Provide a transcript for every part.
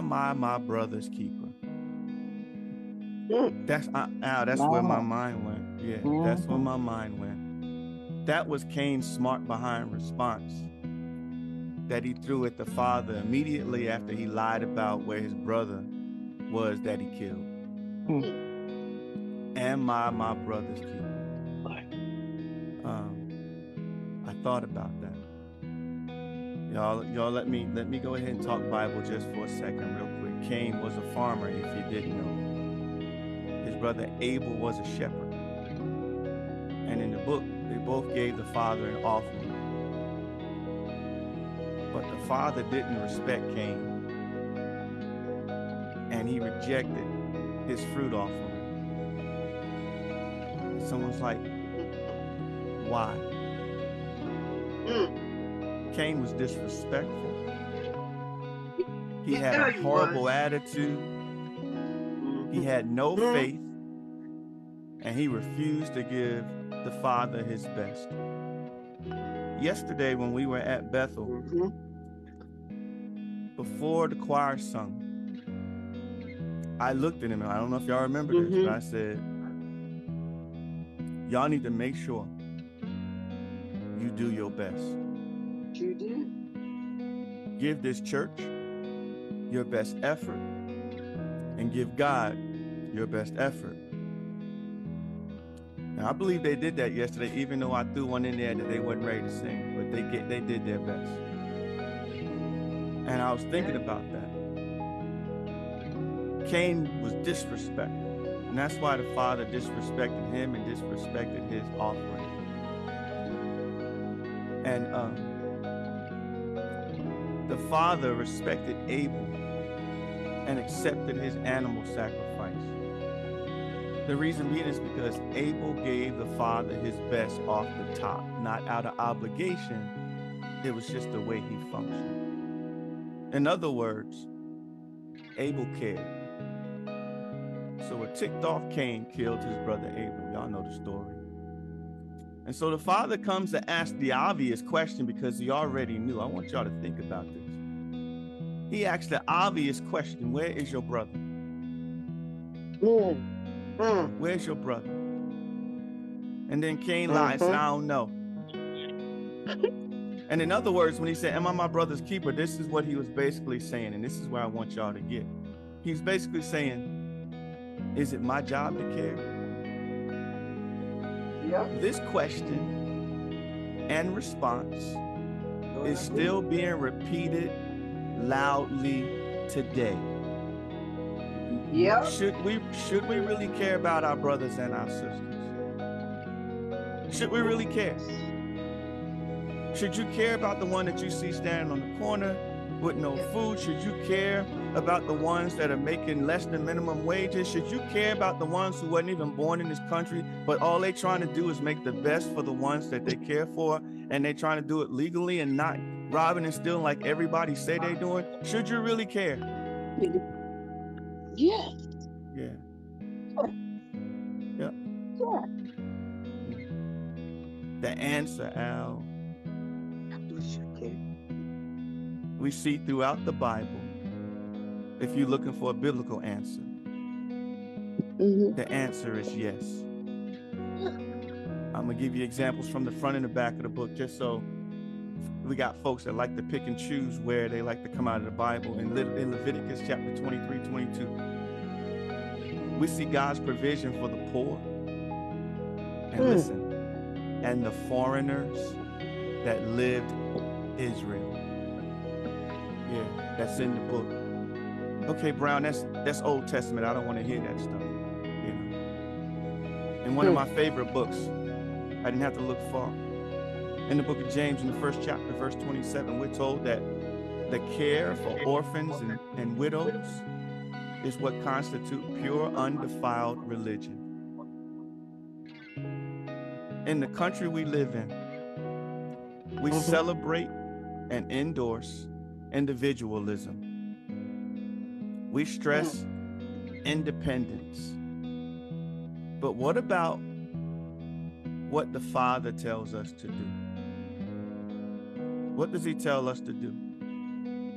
am I my brother's keeper? That's where my mind went. Yeah, that's where my mind went. That was Cain's smart behind response that he threw at the father immediately after he lied about where his brother was that he killed. Am I my brother's keeper? I thought about that. Y'all let me go ahead and talk Bible just for a second real quick. Cain was a farmer, if you didn't know. His brother Abel was a shepherd. And in the book, they both gave the father an offering. But the father didn't respect Cain. And he rejected his fruit offering. Someone's like, why? Cain was disrespectful. He had a horrible attitude. He had no faith. And he refused to give the father his best. Yesterday when we were at Bethel, before the choir sung, I looked at him, and I don't know if y'all remember this, but I said, y'all need to make sure you do your best. You did. Give this church your best effort and give God your best effort. Now, I believe they did that yesterday, even though I threw one in there that they wasn't ready to sing, but they did their best. And I was thinking about that. Cain was disrespectful, and that's why the father disrespected him and disrespected his offering. And the father respected Abel and accepted his animal sacrifice. The reason being is because Abel gave the father his best off the top, not out of obligation. It was just the way he functioned. In other words, Abel cared. So a ticked off Cain killed his brother Abel. Y'all know the story. And so the father comes to ask the obvious question because he already knew. I want y'all to think about this. He asked the obvious question, where is your brother? Where's your brother? And then Cain lied and said, I don't know. And in other words, when he said, am I my brother's keeper? This is what he was basically saying. And this is where I want y'all to get. He's basically saying, is it my job to care? Yep. This question and response is still being repeated loudly today. Yep. Should we really care about our brothers and our sisters? Should we really care? Should you care about the one that you see standing on the corner with no food? Should you care about the ones that are making less than minimum wages? Should you care about the ones who weren't even born in this country, but all they trying to do is make the best for the ones that they care for, and they trying to do it legally and not robbing and stealing like everybody say they doing? Should you really care? Yeah. Yeah. Yeah. The answer, Al, we see throughout the Bible, if you're looking for a biblical answer, the answer is yes. I'm going to give you examples from the front and the back of the book, just so we got folks that like to pick and choose where they like to come out of the Bible. In Leviticus chapter 23, 22, we see God's provision for the poor. And listen, and the foreigners that lived Israel. Yeah, that's in the book. Okay, Brown, that's Old Testament. I don't want to hear that stuff. You know. In one of my favorite books, I didn't have to look far. In the book of James, in the first chapter, verse 27, we're told that the care for orphans and widows is what constitutes pure, undefiled religion. In the country we live in, we celebrate and endorse individualism. We stress independence. But what about what the Father tells us to do? What does he tell us to do?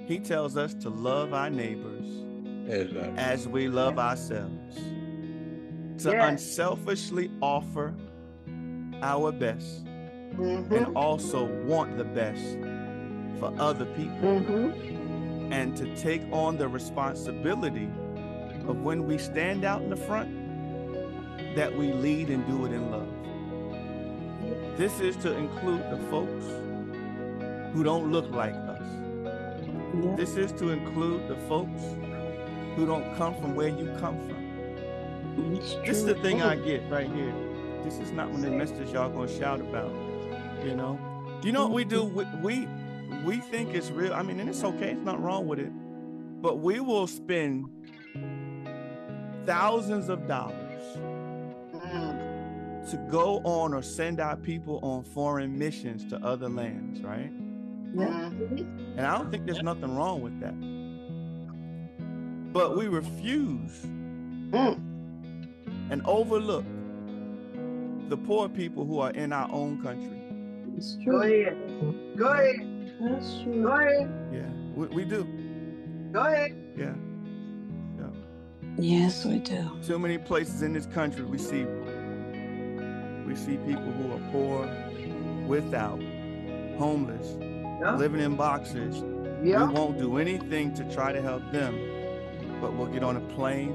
He tells us to love our neighbors as we love ourselves, to unselfishly offer our best and also want the best for other people, and to take on the responsibility of when we stand out in the front, that we lead and do it in love. This is to include the folks who don't look like us. This is to include the folks who don't come from where you come from. This is the thing I get right here. This is not one of the messages y'all gonna shout about, you know? You know what we do? We think it's real. I mean, and it's okay, it's not wrong with it. But we will spend thousands of dollars to go on or send our people on foreign missions to other lands, right? And I don't think there's nothing wrong with that. But we refuse and overlook the poor people who are in our own country. It's true. Go ahead. Go ahead. That's true. Go ahead. Yeah, we do. Go ahead. Yeah. Yes, we do. Too many places in this country we see people who are poor, without, homeless, living in boxes. We won't do anything to try to help them, but we'll get on a plane,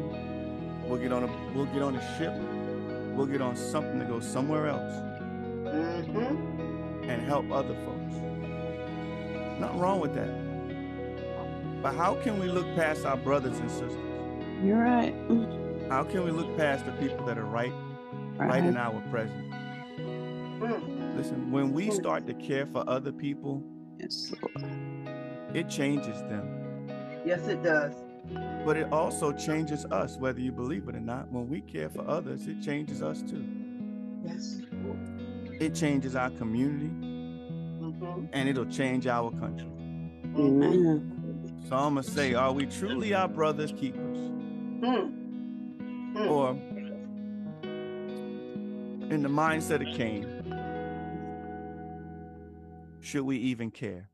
we'll get on a ship, we'll get on something to go somewhere else and help other folks. Nothing wrong with that. But how can we look past our brothers and sisters? You're right. How can we look past the people that are right in our present? Listen, when we start to care for other people, it changes them. Yes, it does. But it also changes us, whether you believe it or not. When we care for others, it changes us too. Yes. It changes our community, and it'll change our country. Amen. So I'm gonna say, are we truly our brother's keepers? Or in the mindset of Cain, should we even care?